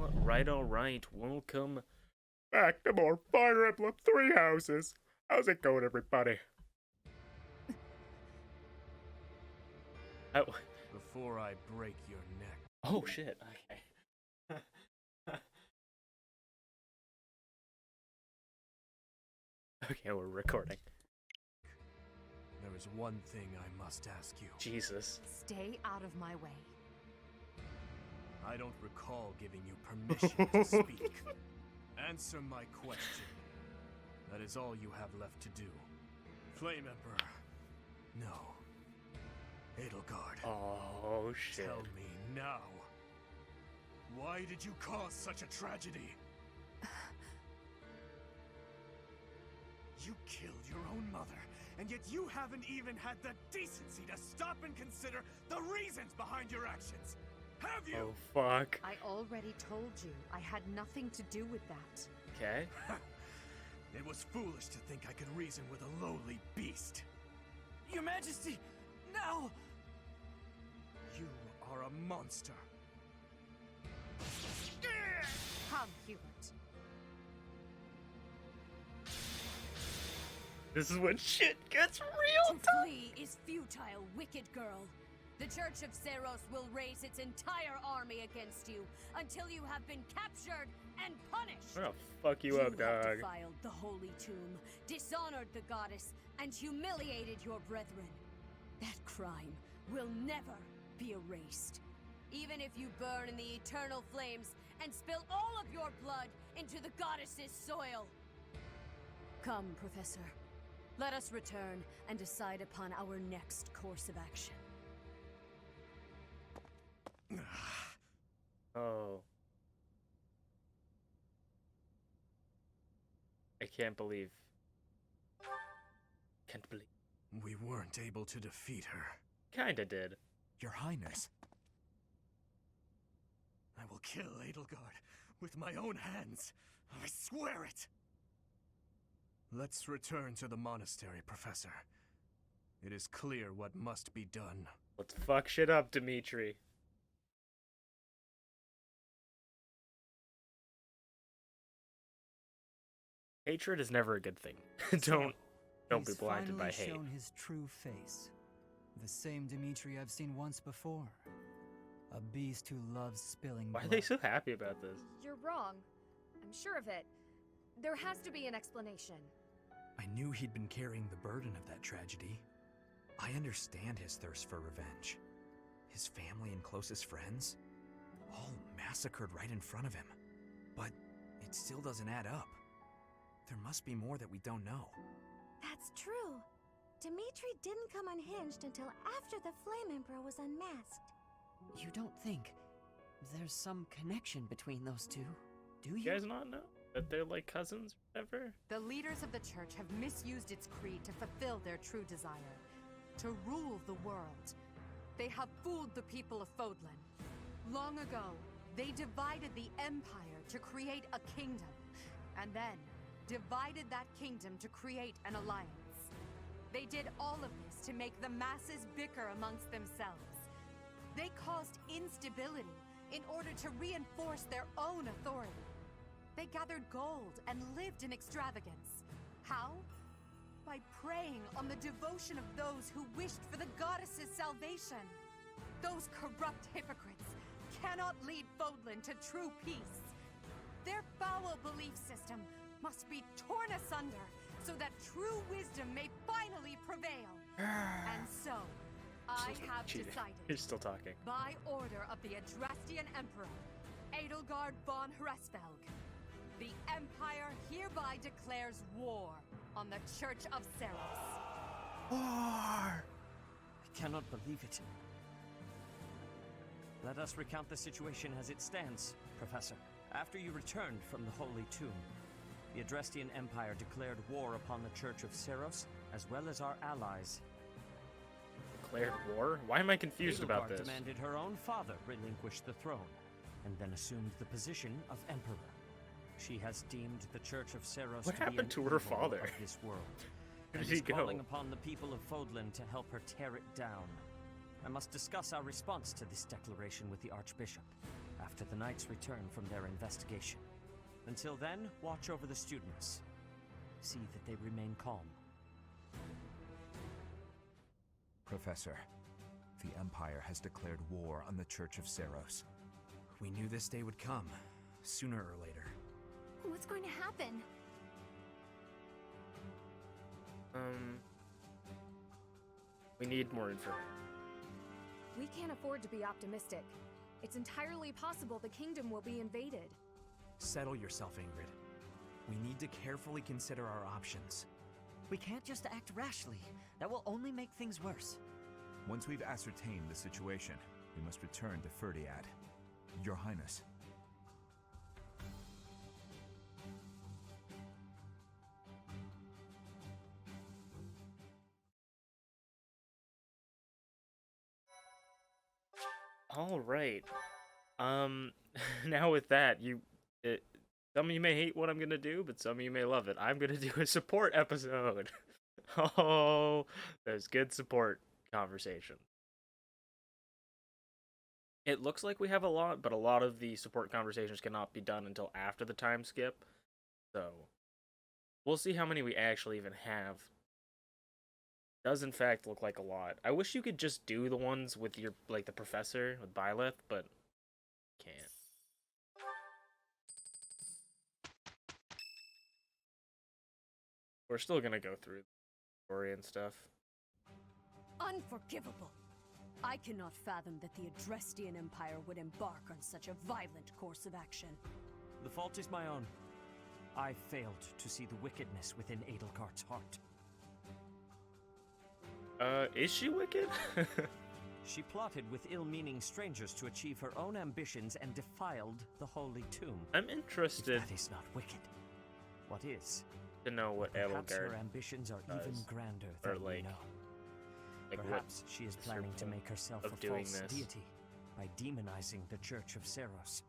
Alright. Welcome back to more Fire Emblem Three Houses. How's it going, everybody? Oh, Before I break your neck. oh shit, okay. Okay, we're recording. There is one thing I must ask you. Jesus. Stay out of my way. I don't recall giving you permission to speak. Answer my question. That is all you have left to do. Flame Emperor. No. Edelgard. Oh shit. Tell me now. Why did you cause such a tragedy? You killed your own mother, and yet you haven't even had the decency to stop and consider the reasons behind your actions. Have you? Oh fuck. I already told you I had nothing to do with that. Okay. It was foolish to think I could reason with a lowly beast. Your Majesty, no! You are a monster. Come, Hubert. This is when shit gets real. To flee is futile, wicked girl. The Church of Seros will raise its entire army against you until you have been captured and punished. I'm gonna fuck you up, have dog. defiled the holy tomb, dishonored the goddess, and humiliated your brethren. That crime will never be erased. Even if you burn in the eternal flames and spill all of your blood into the goddess's soil. Come, Professor. Let us return and decide upon our next course of action. Oh. I can't believe. Can't believe. We weren't able to defeat her. Kinda did. Your Highness. I will kill Edelgard with my own hands. I swear it! Let's return to the monastery, Professor. It is clear what must be done. Let's fuck shit up, Dimitri. Hatred is never a good thing. Don't be blinded by hate. He's finally shown his true face. The same Dimitri I've seen once before. A beast who loves spilling Why blood. are they so happy about this? You're wrong. I'm sure of it. There has to be an explanation. I knew he'd been carrying the burden of that tragedy. I understand his thirst for revenge. His family and closest friends, all massacred right in front of him. But it still doesn't add up. There must be more that we don't know. That's true. Dimitri didn't come unhinged until after the Flame Emperor was unmasked. You don't think there's some connection between those two, do you? You guys not know that they're like cousins or whatever? The leaders of the church have misused its creed to fulfill their true desire. To rule the world. They have fooled the people of Fodlan. Long ago, they divided the Empire to create a kingdom. And then, divided that kingdom to create an alliance. They did all of this to make the masses bicker amongst themselves. They caused instability in order to reinforce their own authority. They gathered gold and lived in extravagance. How? By preying on the devotion of those who wished for the goddess's salvation. Those corrupt hypocrites cannot lead Fodlan to true peace. Their foul belief system must be torn asunder so that true wisdom may finally prevail. And so, I have decided, You're still talking. by order of the Adrastian Emperor, Edelgard von Hresvelg, the Empire hereby declares war on the Church of Seros. I cannot believe it. Let us recount the situation as it stands, Professor. After you returned from the Holy Tomb, the Adrastian Empire declared war upon the Church of Seros, as well as our allies. Declared war? Why am I confused about Edelgard this? demanded her own father relinquish the throne, and then assumed the position of Emperor. She has deemed the Church of Seros What to be happened an to her evil father? of this world. Where And did he is go? calling upon the people of Fodlan to help her tear it down. I must discuss our response to this declaration with the Archbishop. after the Knights return from their investigation. Until then, watch over the students. See that they remain calm. Professor, the Empire has declared war on the Church of Seros. We knew this day would come, sooner or later. What's going to happen? We need more information. We can't afford to be optimistic. It's entirely possible the kingdom will be invaded. Settle yourself, Ingrid. We need to carefully consider our options. We can't just act rashly. That will only make things worse. Once we've ascertained the situation, we must return to Ferdiad. Your Highness. All right. Now with that, some of you may hate what I'm gonna do, but some of you may love it. I'm gonna do a support episode. Oh, there's good support conversation. It looks like we have a lot, but a lot of the support conversations cannot be done until after the time skip. So, we'll see how many we actually even have. Does in fact look like a lot. I wish you could just do the ones with your, like, the professor, with Byleth, but can't. We're still gonna go through the story and stuff. Unforgivable! I cannot fathom that the Adrestian Empire would embark on such a violent course of action. The fault is my own. I failed to see the wickedness within Edelgard's heart. Is she wicked? She plotted with ill-meaning strangers to achieve her own ambitions and defiled the Holy Tomb. I'm interested. If that is not wicked, what is? To know what Perhaps Edelgard her ambitions are even does. grander Or, than like, we know. like Perhaps she is is her planning to point make herself of a doing false this? deity by demonizing the Church of Seros.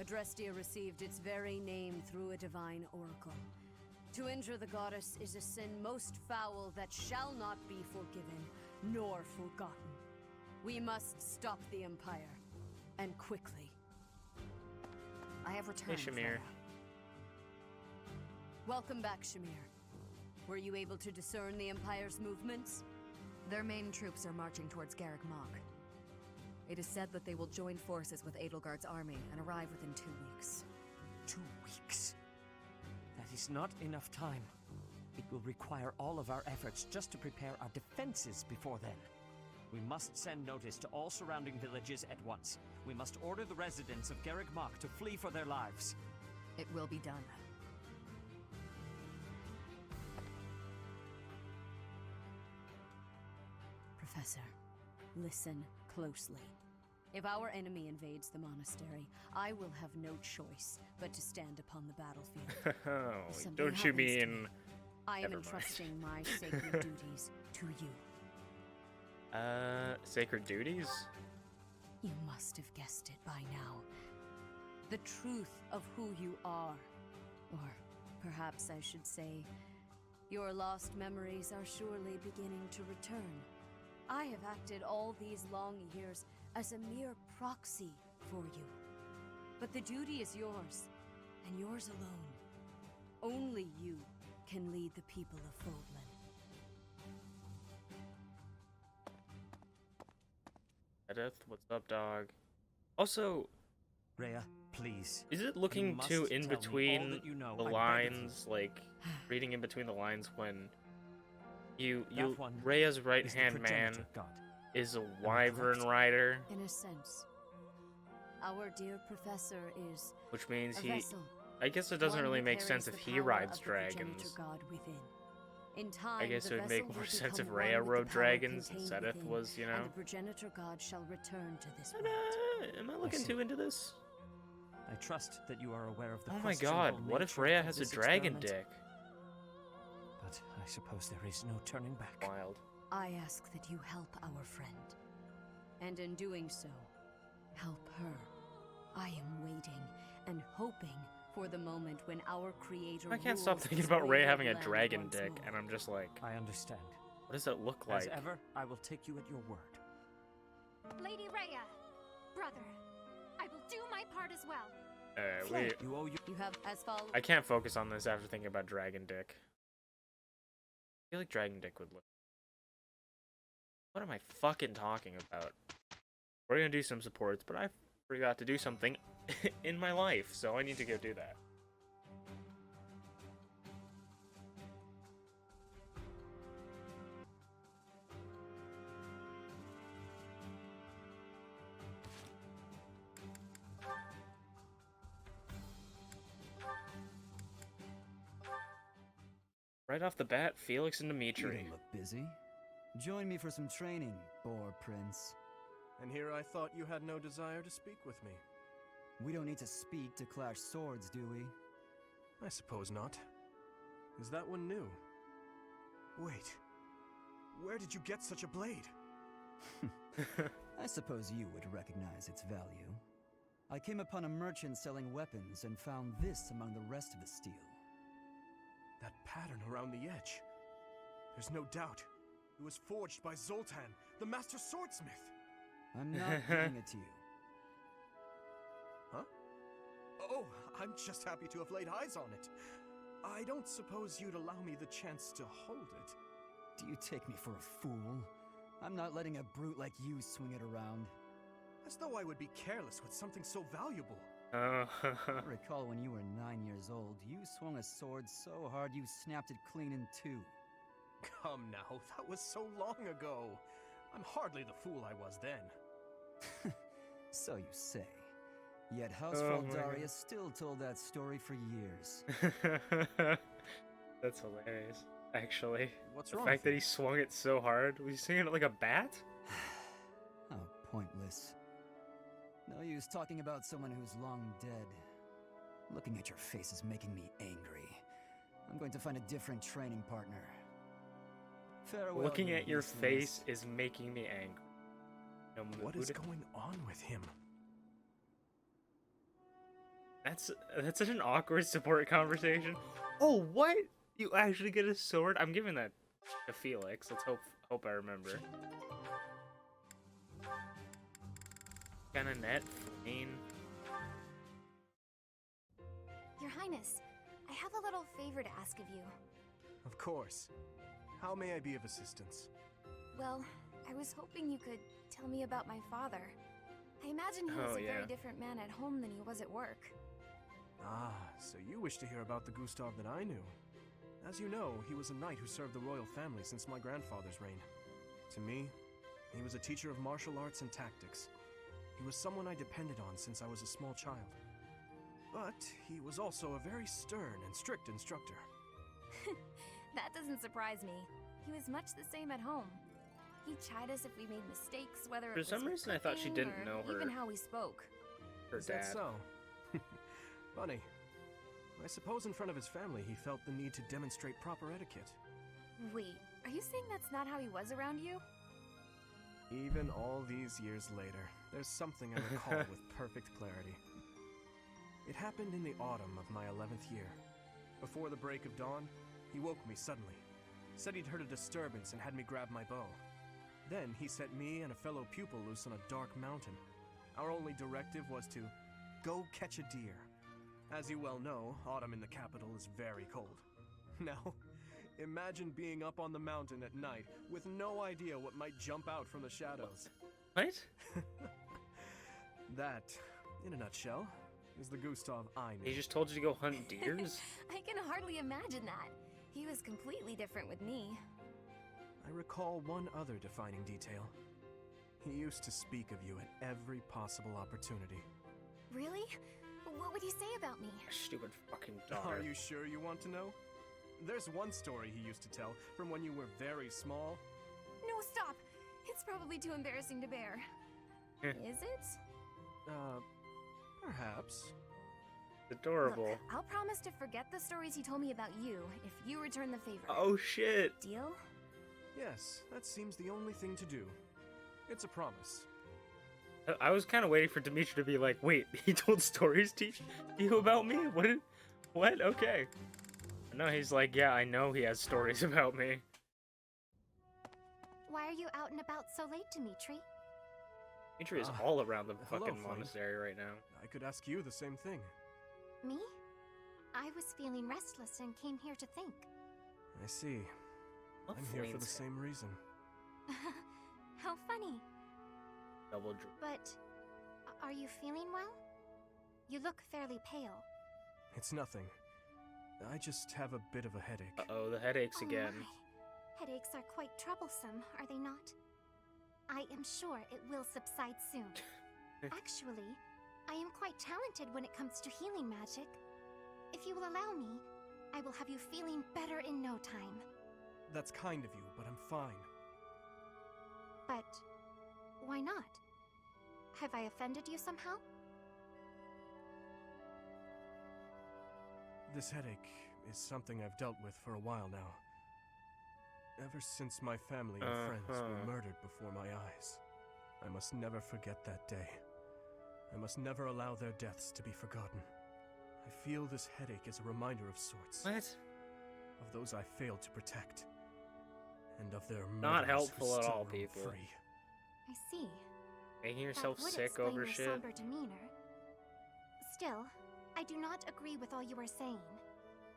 Adrestia received its very name through a divine oracle. To injure the goddess is a sin most foul that shall not be forgiven, nor forgotten. We must stop the Empire, and quickly. I have returned. Shamir. Freya. Welcome back, Shamir. Were you able to discern the Empire's movements? Their main troops are marching towards Garreg Mach. It is said that they will join forces with Edelgard's army and arrive within 2 weeks. 2 weeks? That is not enough time. It will require all of our efforts just to prepare our defenses before then. We must send notice to all surrounding villages at once. We must order the residents of Garreg Mach to flee for their lives. It will be done. Professor, listen closely. If our enemy invades the monastery, I will have no choice but to stand upon the battlefield. Oh, If something don't you happens to mean... me, I am Never mind. entrusting my sacred duties to you. Sacred duties? You must have guessed it by now. The truth of who you are. Or perhaps I should say, your lost memories are surely beginning to return. I have acted all these long years as a mere proxy for you. But the duty is yours, and yours alone. Only you can lead the people of Fodlan. Edith, what's up, dog? Also, Rhea, please. is it You looking must too tell in me all between that you know, the I beg of you. lines, like reading in between the lines when That one Rhea's is the right-hand man progenitor god. is a I wyvern correct? rider, In a sense, our dear professor is which means a he... vessel. I guess it doesn't One really who make carries sense if the he power rides of the progenitor dragons. God within. In time, I guess the it would vessel make more will sense if become Rhea one with rode the power dragons and contained Seteth within, was, you know? and the progenitor god shall return to this world. Am I looking see. too into this? I trust that you are aware of the Oh my god, questionable what if nature Rhea of has a this dragon experiment. dick? But I suppose there is no turning back. Wild. I ask that you help our friend. And in doing so, help her. I am waiting and hoping for the moment when our creator I can't stop rules thinking this about Rhea wayward having a land dragon once dick, more. and I'm just like, I understand. what does that look As like? ever, I will take you at your word. Lady Rhea, brother, I as well. Wait. You have as follows. I can't focus on this after thinking about Dragon Dick. I feel like Dragon Dick would look. What am I fucking talking about? We're gonna do some supports, but I forgot to do something in my life, so I need to go do that. Right off the bat, Felix and You Dimitri. don't look busy. Join me for some training, Boar Prince. And here I thought you had no desire to speak with me. We don't need to speak to clash swords, do we? I suppose not. Is that one new? Wait. Where did you get such a blade? I suppose you would recognize its value. I came upon a merchant selling weapons and found this among the rest of the steel. That pattern around the edge. There's no doubt. It was forged by Zoltan, the master swordsmith. I'm not giving it to you. Huh? Oh, I'm just happy to have laid eyes on it. I don't suppose you'd allow me the chance to hold it. Do you take me for a fool? I'm not letting a brute like you swing it around. As though I would be careless with something so valuable. I recall when you were 9 years old, you swung a sword so hard you snapped it clean in two. Come now, that was so long ago. I'm hardly the fool I was then. So you say. Yet House Oh my Faldaria God. still told that story for years. That's hilarious, actually. What's The wrong fact with that you? he swung it so hard. Was he swinging it like a bat? How pointless. No use talking about someone who's long dead. Looking at your face is making me angry. I'm going to find a different training partner. Farewell, Looking you at your useless. face is making me angry. No What mood. is going on with him? That's such an awkward support conversation. Oh, what? You actually get a sword? I'm giving that to Felix. Let's hope I remember. Net, Flame. Your Highness, I have a little favor to ask of you. Of course. How may I be of assistance? Well, I was hoping you could tell me about my father. I imagine he was Oh, a yeah. very different man at home than he was at work. Ah, so you wish to hear about the Gustav that I knew. As you know, he was a knight who served the royal family since my grandfather's reign. To me, he was a teacher of martial arts and tactics. He was someone I depended on since I was a small child. But he was also a very stern and strict instructor. That doesn't surprise me. He was much the same at home. He'd chide us if we made mistakes, whether it For was some with reason, I thought she cooking didn't or know her- even how we spoke. Her Is dad. that so? Funny. I suppose in front of his family he felt the need to demonstrate proper etiquette. Wait, are you saying that's not how he was around you? Even all these years later, there's something I recall with perfect clarity. It happened in the autumn of my 11th year. Before the break of dawn, he woke me suddenly, said he'd heard a disturbance and had me grab my bow. Then he set me and a fellow pupil loose on a dark mountain. Our only directive was to go catch a deer. As you well know, autumn in the capital is very cold. Now, imagine being up on the mountain at night with no idea what might jump out from the shadows. What? That, in a nutshell, is the Gustav I knew. He just told you to go hunt deers? I can hardly imagine that. He was completely different with me. I recall one other defining detail. He used to speak of you at every possible opportunity. Really? What would he say about me? Stupid fucking daughter. Are you sure you want to know? There's one story he used to tell from when you were very small. No, stop! It's probably too embarrassing to bear. Is it? Perhaps. Adorable. Look, I'll promise to forget the stories he told me about you if you return the favor. Oh shit. Deal? Yes, that seems the only thing to do. It's a promise. I was kind of waiting for Dimitri to be like, wait, he told stories to you about me? What? Okay. No, he's like, yeah, I know he has stories about me. Why are you out and about so late, Dimitri? Dimitri is all around the hello, fucking Flame. monastery right now. I could ask you the same thing. Me? I was feeling restless and came here to think. I see. Love I'm here for the Flame's same reason. How funny. double dr- But are you feeling well? You look fairly pale. It's nothing. I just have a bit of a headache. Uh-oh, the headaches Oh again. my. Headaches are quite troublesome, are they not? I am sure it will subside soon. Actually, I am quite talented when it comes to healing magic. If you will allow me, I will have you feeling better in no time. That's kind of you, but I'm fine. But why not? Have I offended you somehow? This headache is something I've dealt with for a while now. Ever since my family and friends were murdered before my eyes. I must never forget that day. I must never allow their deaths to be forgotten. I feel this headache is a reminder of sorts. What? Of those I failed to protect. And of their Not murderers who helpful at still all, roam people. free. I see. Making That yourself would sick explain over your shit. somber demeanor. Still, I do not agree with all you are saying.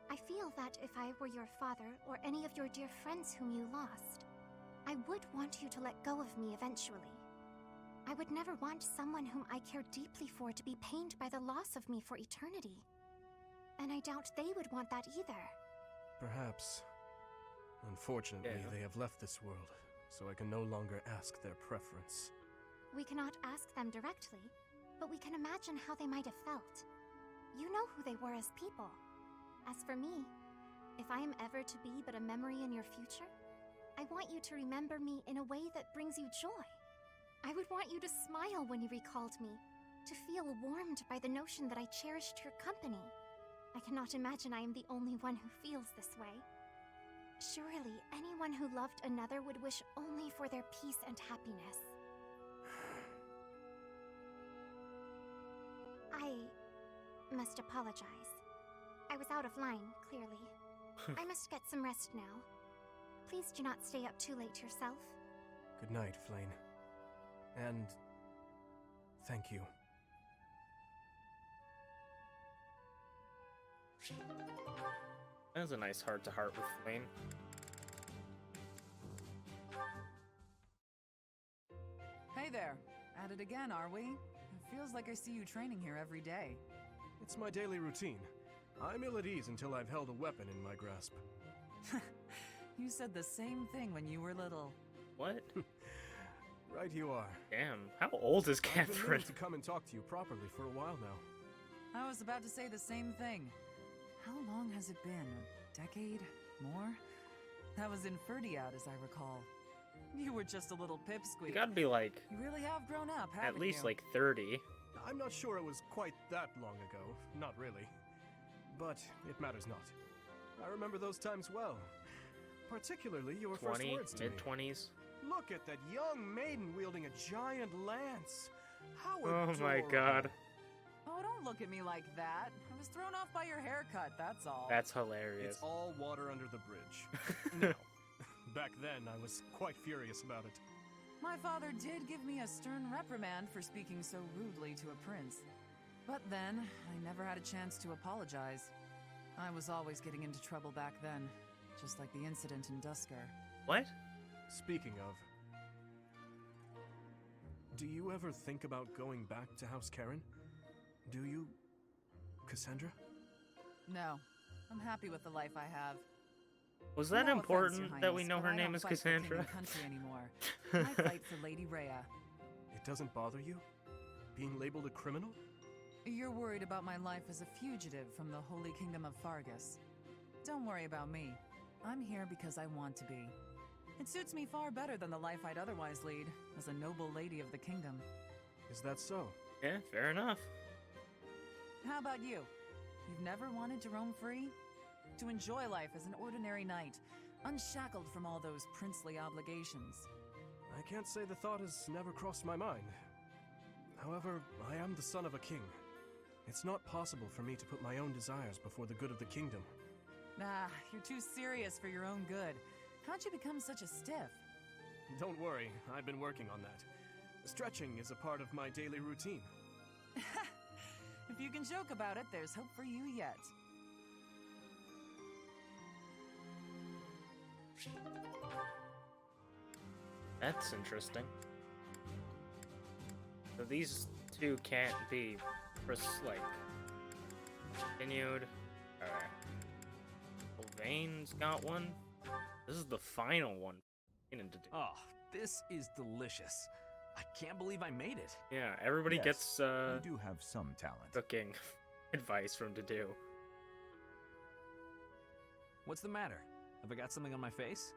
I feel that if I were your father or any of your dear friends whom you lost, I would want you to let go of me eventually. I would never want someone whom I care deeply for to be pained by the loss of me for eternity. And I doubt they would want that either. Perhaps. Unfortunately, Yeah. they have left this world, so I can no longer ask their preference. We cannot ask them directly, but we can imagine how they might have felt. You know who they were as people. As for me, if I am ever to be but a memory in your future, I want you to remember me in a way that brings you joy. I would want you to smile when you recalled me, to feel warmed by the notion that I cherished your company. I cannot imagine I am the only one who feels this way. Surely, anyone who loved another would wish only for their peace and happiness. I must apologize. I was out of line, clearly. I must get some rest now. Please do not stay up too late yourself. Good night, Flane. And thank you. That was a nice heart-to-heart with Flame. Hey there. At it again, are we? It feels like I see you training here every day. It's my daily routine. I'm ill at ease until I've held a weapon in my grasp. You said the same thing when you were little. What? Right you are. Damn, how old is I've been Catherine? meaning to come and talk to you properly for a while now. I was about to say the same thing. How long has it been? A decade? More? That was in Ferdiad, as I recall. You were just a little pipsqueak. You gotta be like, You really have grown up, haven't at least you? like 30. I'm not sure it was quite that long ago. Not really. But it matters not. I remember those times well. Particularly your first 20, words to me. mid-20s. Look at that young maiden wielding a giant lance. How Oh my adorable. god. Oh, don't look at me like that. I was thrown off by your haircut, that's all. That's hilarious. It's all water under the bridge. No. Back then, I was quite furious about it. My father did give me a stern reprimand for speaking so rudely to a prince. But then, I never had a chance to apologize. I was always getting into trouble back then, just like the incident in Dusker. What? Speaking of, do you ever think about going back to House Karen? Do you, Cassandra? No, I'm happy with the life I have. Was that No offense, important Your that we Highness, know but her I name don't is fight for king Cassandra? and country anymore. I fight for Lady Rhea. It doesn't bother you? Being labeled a criminal? You're worried about my life as a fugitive from the Holy Kingdom of Fargus. Don't worry about me. I'm here because I want to be. It suits me far better than the life I'd otherwise lead, as a noble lady of the kingdom. Is that so? Yeah, fair enough. How about you? You've never wanted to roam free? To enjoy life as an ordinary knight, unshackled from all those princely obligations. I can't say the thought has never crossed my mind. However, I am the son of a king. It's not possible for me to put my own desires before the good of the kingdom. Ah, you're too serious for your own good. How'd you become such a stiff? Don't worry, I've been working on that. Stretching is a part of my daily routine. If you can joke about it, there's hope for you yet. That's interesting. So these two can't be, like, continued. Alright. Sylvain's got one. This is the final one. Oh, this is delicious. I can't believe I made it. Yeah, everybody Yes, gets you do have some talent. cooking advice from Dedue. What's the matter? Have I got something on my face?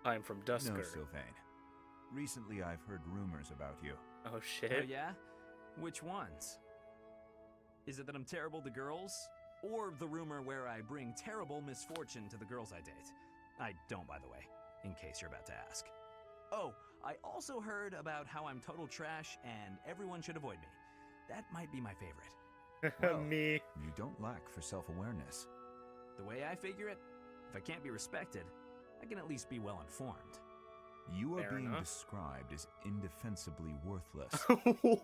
I'm from Dusker. No, Sylvain. Recently I've heard rumors about you. Oh shit. Oh yeah? Which ones? Is it that I'm terrible to girls? Or the rumor where I bring terrible misfortune to the girls I date? I don't, by the way, in case you're about to ask. Oh, I also heard about how I'm total trash and everyone should avoid me. That might be my favorite. Well, Me. You don't lack for self-awareness. The way I figure it, if I can't be respected, I can at least be well informed. You are Fair being enough. described as indefensibly worthless.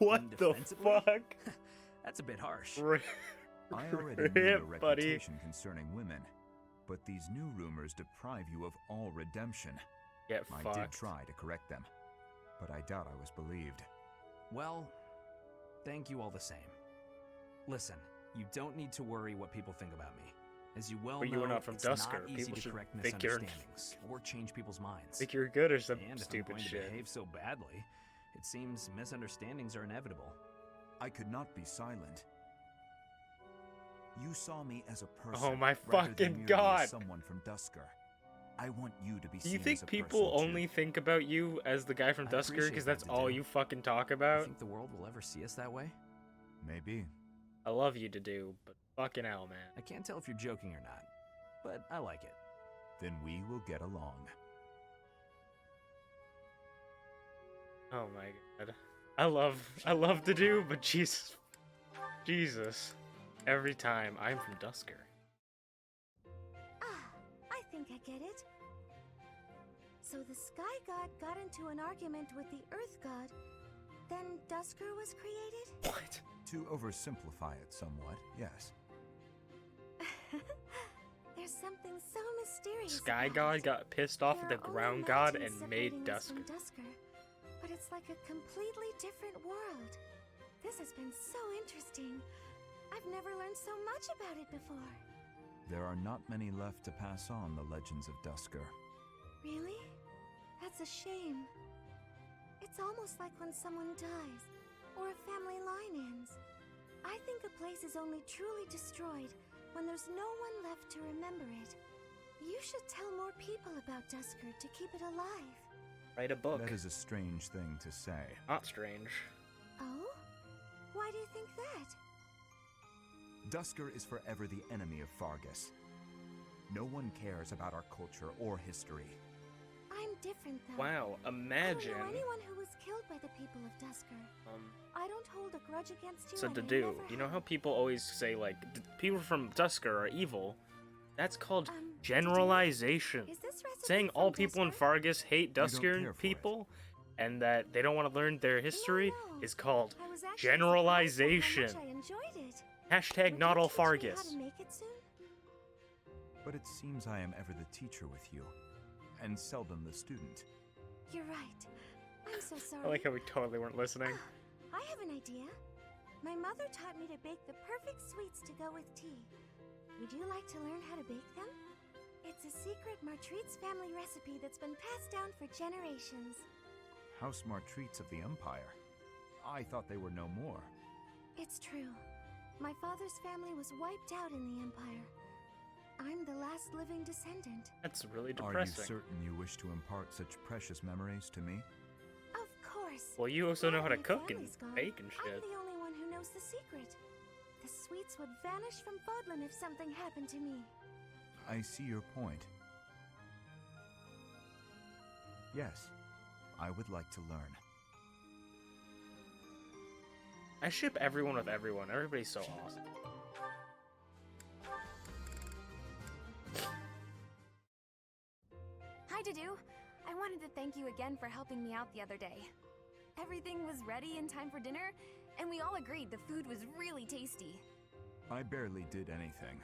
What the Indefensibly? fuck? That's a bit harsh. I already knew your Rip, buddy. reputation concerning women, but these new rumors deprive you of all redemption. Get I fucked. did try to correct them, but I doubt I was believed. Well, thank you all the same. Listen, you don't need to worry what people think about me. As you well But know, you were not from it's Dusker. not easy People to should correct think you're- misunderstandings or change people's minds. Think you're good or some And if I'm stupid going to shit. behave so badly, it seems misunderstandings are inevitable. I could not be silent. You saw me as a person. Oh my rather than fucking merely God. as someone from Dusker. I want you to be Do seen you as think a people person, only too. think about you as the guy from I Dusker appreciate because that, that's all Dedue. you fucking talk You about? think the world will ever see us that way? Maybe. I love you to do, but fucking hell, man. I can't tell if you're joking or not, but I like it. Then we will get along. Oh my god. I love to do, but Jesus. Every time I'm from Dusker. Ah, I think I get it. So the Sky God got into an argument with the Earth God, then Dusker was created? What? To oversimplify it somewhat, yes. There's something so mysterious Sky about God it. got pissed off at There the are ground only god mountains and made separating us Dusker. from Dusker, but it's like a completely different world. This has been so interesting. I've never learned so much about it before. There are not many left to pass on the legends of Dusker. Really? That's a shame. It's almost like when someone dies, or a family line ends. I think a place is only truly destroyed when there's no one left to remember it. You should tell more people about Dusker to keep it alive. Write a book. That is a strange thing to say. Not strange. Oh? Why do you think that? Dusker is forever the enemy of Fargus. No one cares about our culture or history. I'm different though. Wow, I imagine. don't know anyone who was killed by the people of Dusker. I don't hold a grudge against you. So and to I do, never you know have. how people always say like people from Dusker are evil? That's called Dedue, generalization. Is this recipe Saying from all people in Dusker? Fargus hate don't Dusker care for it. people and that they don't want to learn their history No. is called I was actually generalization. surprised by how much I enjoyed it. Hashtag Would not you all teach me how Fargus. to make it soon? But it seems I am ever the teacher with you, and seldom the student. You're right. I'm so sorry. I like how we totally weren't listening. I have an idea. My mother taught me to bake the perfect sweets to go with tea. Would you like to learn how to bake them? It's a secret Martritz family recipe that's been passed down for generations. House Martritz of the Empire. I thought they were no more. It's true. My father's family was wiped out in the Empire. I'm the last living descendant. That's really Are you depressing. certain you wish to impart such precious memories to me? Of course. Well, you also know how to My cook and family's gone. bake and I'm shit. the only one who knows the secret. The sweets would vanish from Fodlan if something happened to me. I see your point. Yes, I would like to learn. I ship everyone with everyone. Everybody's so awesome. Hi, Dedue. I wanted to thank you again for helping me out the other day. Everything was ready in time for dinner, and we all agreed the food was really tasty. I barely did anything.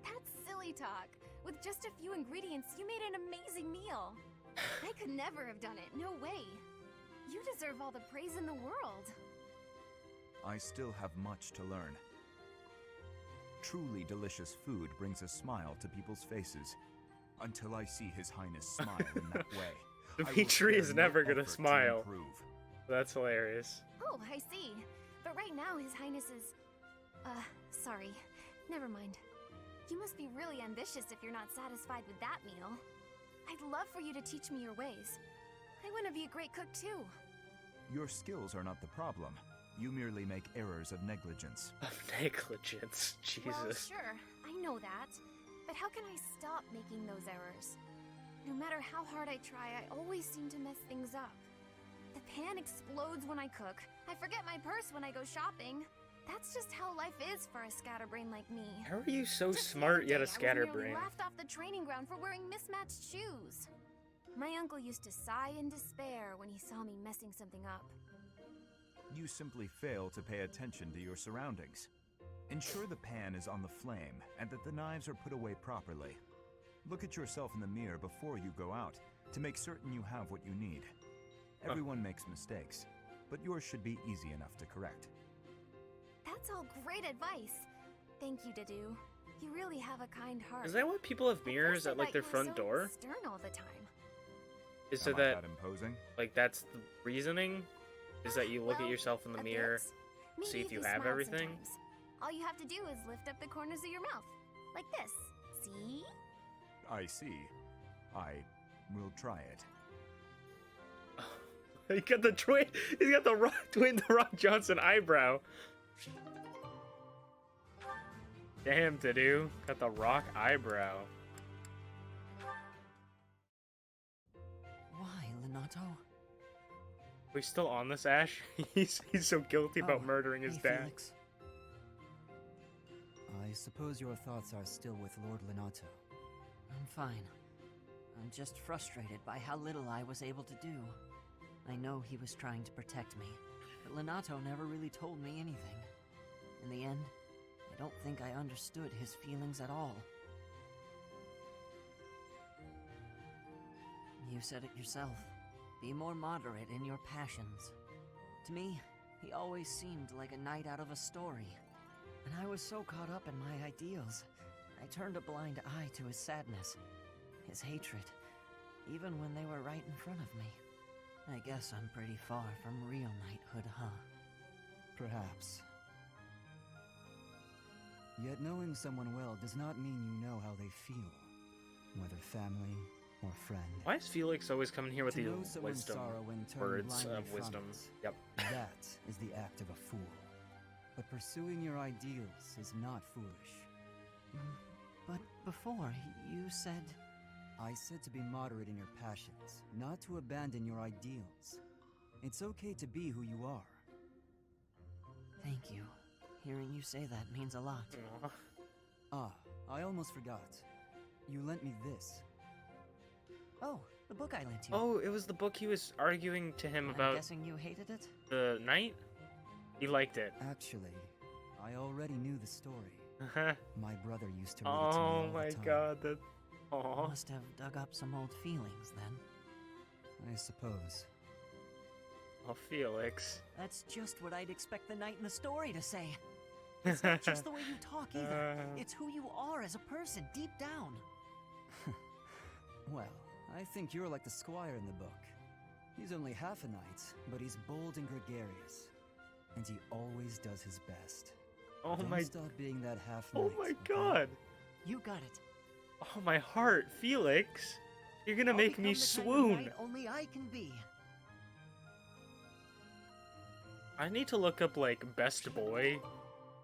That's silly talk. With just a few ingredients, you made an amazing meal. I could never have done it, no way. You deserve all the praise in the world. I still have much to learn. Truly delicious food brings a smile to people's faces. Until I see His Highness smile in that way, Dimitri is never gonna effort to smile. improve. That's hilarious. Oh, I see. But right now, His Highness is... sorry. Never mind. You must be really ambitious if you're not satisfied with that meal. I'd love for you to teach me your ways. I want to be a great cook, too. Your skills are not the problem. You merely make errors of negligence. Of negligence, Jesus. Well, sure. I know that. But how can I stop making those errors? No matter how hard I try, I always seem to mess things up. The pan explodes when I cook. I forget my purse when I go shopping. That's just how life is for a scatterbrain like me. How are you so Just the smart other yet a day, I was scatterbrain? nearly laughed off the training ground for wearing mismatched shoes. My uncle used to sigh in despair when he saw me messing something up. You simply fail to pay attention to your surroundings. Ensure the pan is on the flame and that the knives are put away properly. Look at yourself in the mirror before you go out to make certain you have what you need. Everyone makes mistakes, but yours should be easy enough to correct. That's all great advice. Thank you, Dedu. You really have a kind heart. Is that why people have mirrors I at like thought their you were front so door? Stern all the time. Is so Am I that imposing? like that's the reasoning? Is that you look at Well, yourself in the a mirror, bit. see Maybe if you you have smile everything? sometimes. All you have to do is lift up the corners of your mouth, like this. See? I see. I will try it. He got the twin. He's got the Dwayne the Rock Johnson eyebrow. Damn, to do. Got the Rock eyebrow. Why, Lenato? We still on this, Ash? He's so guilty about Oh, murdering his hey, dad. Felix. I suppose your thoughts are still with Lord Lenato. I'm fine. I'm just frustrated by how little I was able to do. I know he was trying to protect me, but Lenato never really told me anything. In the end, I don't think I understood his feelings at all. You said it yourself. Be more moderate in your passions. To me, he always seemed like a knight out of a story. And I was so caught up in my ideals, I turned a blind eye to his sadness, his hatred, even when they were right in front of me. I guess I'm pretty far from real knighthood, huh? Perhaps. Yet knowing someone well does not mean you know how they feel, whether family or friend. Why is Felix always coming here with To these know someone's wisdom sorrow and turn words blindly of from wisdom? it, Yep. That is the act of a fool. But pursuing your ideals is not foolish. But before, you said... I said to be moderate in your passions, not to abandon your ideals. It's okay to be who you are. Thank you. Hearing you say that means a lot. Aw. Ah, I almost forgot. You lent me this. Oh, the book I lent you. Oh, it was the book he was arguing to him I'm about guessing you hated it? the knight? He liked it. Actually, I already knew the story. My brother used to read it to me Oh all my the time. god, that... Aw. Must have dug up some old feelings then. I suppose. Oh, Felix. That's just what I'd expect the knight in the story to say. It's not just the way you talk either. It's who you are as a person, deep down. Well, I think you're like the squire in the book. He's only half a knight, but he's bold and gregarious. And he always does his best. Oh Don't my... stop being that half knight. Oh my okay? god. You got it. Oh my heart, Felix. You're gonna I'll make me become the kind of swoon. knight only I can be. I need to look up like best boy,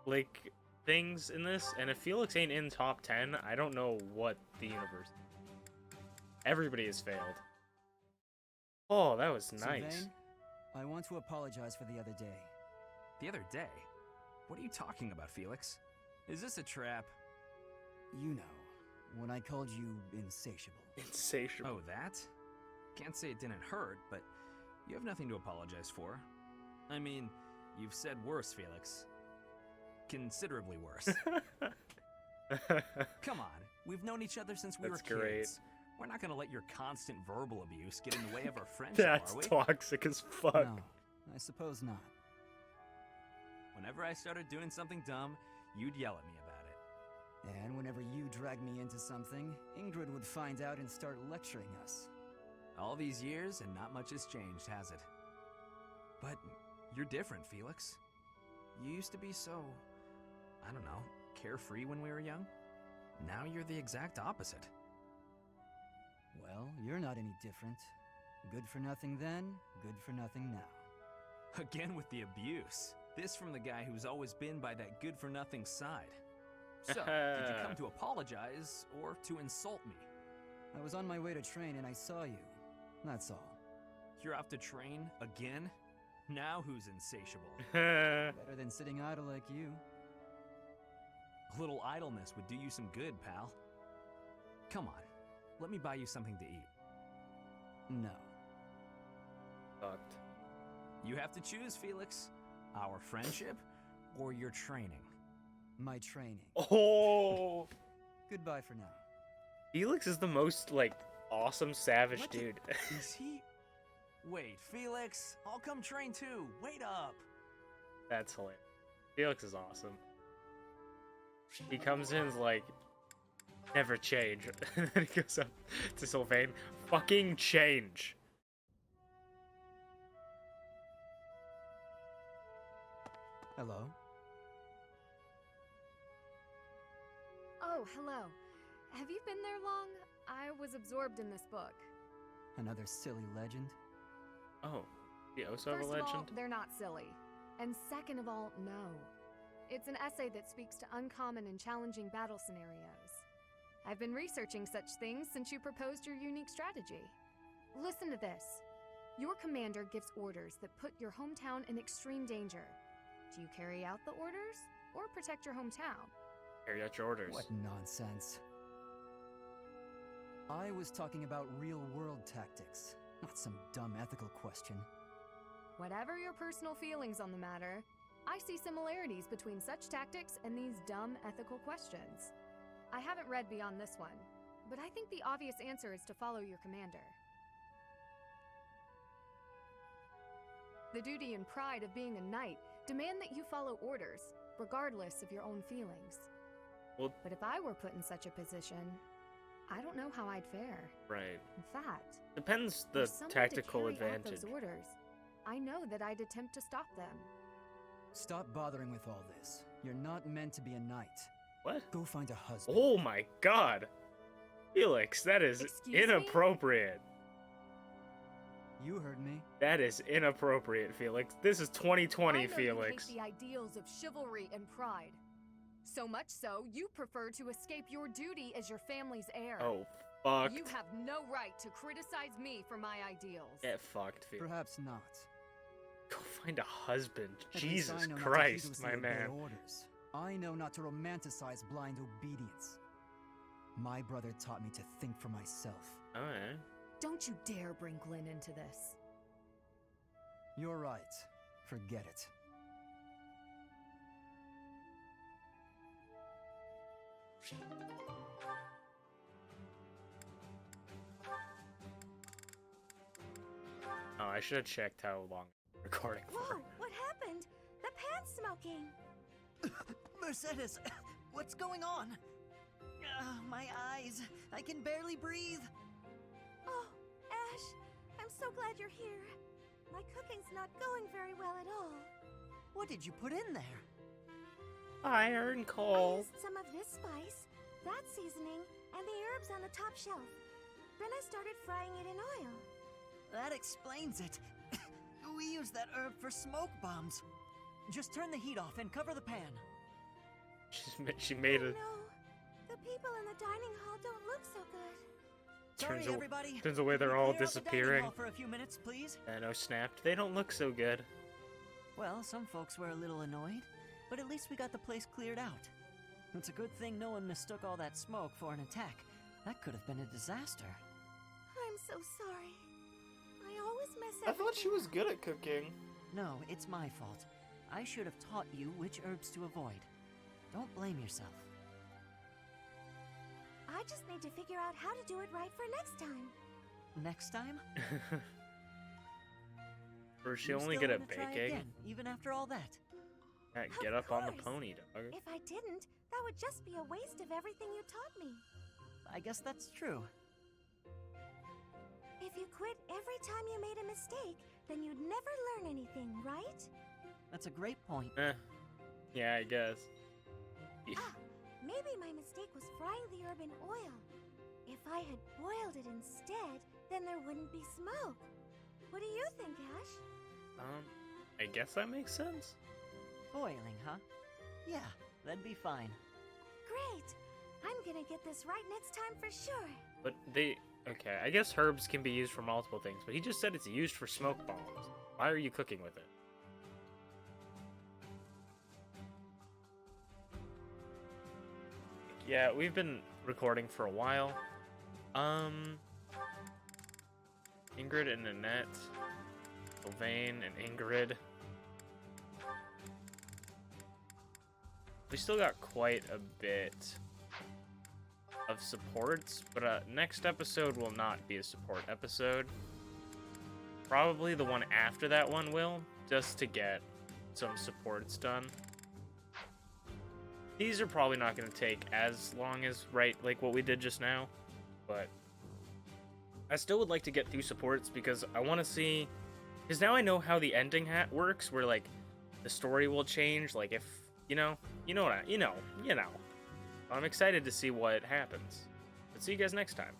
like things in this, and if Felix ain't in top 10, I don't know what the universe. Everybody has failed. Oh, that was nice. Sylvain, I want to apologize for the other day. The other day? What are you talking about, Felix? Is this a trap? You know, when I called you insatiable. Insatiable. Oh, that? Can't say it didn't hurt, but You have nothing to apologize for. I mean, you've said worse, Felix. Considerably worse. Come on, we've known each other since we were That's great. kids. We're not gonna let your constant verbal abuse get in the way of our friendship, That's are we? toxic as fuck. No, I suppose not. Whenever I started doing something dumb, you'd yell at me about it. And whenever you dragged me into something, Ingrid would find out and start lecturing us. All these years, and not much has changed, has it? But you're different, Felix. You used to be so, I don't know, carefree when we were young. Now you're the exact opposite. Well, you're not any different. Good for nothing then, good for nothing now. Again with the abuse. This from the guy who's always been by that good-for-nothing side. So, did you come to apologize, or to insult me? I was on my way to train and I saw you. That's all. You're off to train again? Now who's insatiable? Better than sitting idle like you. A little idleness would do you some good, pal. Come on, let me buy you something to eat. No. Fucked. You have to choose, Felix. Our friendship, or your training? My training. Oh! Goodbye for now. Felix is the most, like, awesome savage What dude. Is he? Wait, Felix, I'll come train too. Wait up. That's hilarious. Felix is awesome. He comes in like, never change. And then he goes up to Sylvain, fucking change. Hello? Oh, hello. Have you been there long? I was absorbed in this book. Another silly legend? Oh, you also have a First of all, legend? they're not silly. And second of all, no. It's an essay that speaks to uncommon and challenging battle scenarios. I've been researching such things since you proposed your unique strategy. Listen to this. Your commander gives orders that put your hometown in extreme danger. Do you carry out the orders, or protect your hometown? Carry out your orders. What nonsense. I was talking about real-world tactics, not some dumb ethical question. Whatever your personal feelings on the matter, I see similarities between such tactics and these dumb ethical questions. I haven't read beyond this one, but I think the obvious answer is to follow your commander. The duty and pride of being a knight demand that you follow orders, regardless of your own feelings. Well, but if I were put in such a position, I don't know how I'd fare. right. In fact, Depends the for someone to tactical carry out advantage. those orders, I know that I'd attempt to stop them. Stop bothering with all this. You're not meant to be a knight. What? Go find a husband. Oh my god. Felix, that is Excuse me? inappropriate. You heard me. That is inappropriate, Felix. This is 2020, I know Felix. you hate the ideals of chivalry and pride. So much so, you prefer to escape your duty as your family's heir. Oh, fucked. You have no right to criticize me for my ideals. Get fucked, Felix. Perhaps not. Go find a husband. At least I Jesus know not to Christ, heedlessly my obey man. orders. I know not to romanticize blind obedience. My brother taught me to think for myself. Alright. Don't you dare bring Glenn into this. You're right. Forget it. Oh, I should have checked how long I'm recording for. Whoa, what happened? The pan's smoking. Mercedes, what's going on? My eyes. I can barely breathe. Oh, Ash, I'm so glad you're here. My cooking's not going very well at all. What did you put in there? Iron I coal. used some of this spice, that seasoning, and the herbs on the top shelf. Then I started frying it in oil. That explains it. We use that herb for smoke bombs. Just turn the heat off and cover the pan. She made Oh it. no, the people in the dining hall don't look so good. Turns, Sorry, everybody. turns away they're Can we all clear out the dining disappearing. hall for a few minutes, please. Thanos snapped. They don't look so good. Well, some folks were a little annoyed, but at least we got the place cleared out. It's a good thing no one mistook all that smoke for an attack. That could have been a disaster. I'm so sorry. I always mess I thought she everything was up. good at cooking. No, it's my fault. I should have taught you which herbs to avoid. Don't blame yourself. I just need to figure out how to do it right for next time. Next time? Or is she You only still good at wanna try baking? again, even after all that. Yeah, Of get up on the course. pony, dog. If I didn't, that would just be a waste of everything you taught me. I guess that's true. If you quit every time you made a mistake, then you'd never learn anything, right? That's a great point. Yeah, I guess. Ah, maybe my mistake was frying the herb in oil. If I had boiled it instead, then there wouldn't be smoke. What do you think, Ash? I guess that makes sense. Boiling, huh? Yeah, that'd be fine. Great! I'm gonna get this right next time for sure. But okay, I guess herbs can be used for multiple things, but he just said it's used for smoke bombs. Why are you cooking with it? Yeah, we've been recording for a while. Ingrid and Annette, Sylvain and Ingrid. We still got quite a bit of supports, but next episode will not be a support episode. Probably the one after that one will, just to get some supports done. These are probably not going to take as long as, like what we did just now, but I still would like to get through supports because I want to see, because now I know how the ending hat works, where like the story will change, like if, you know. I'm excited to see what happens. But see you guys next time.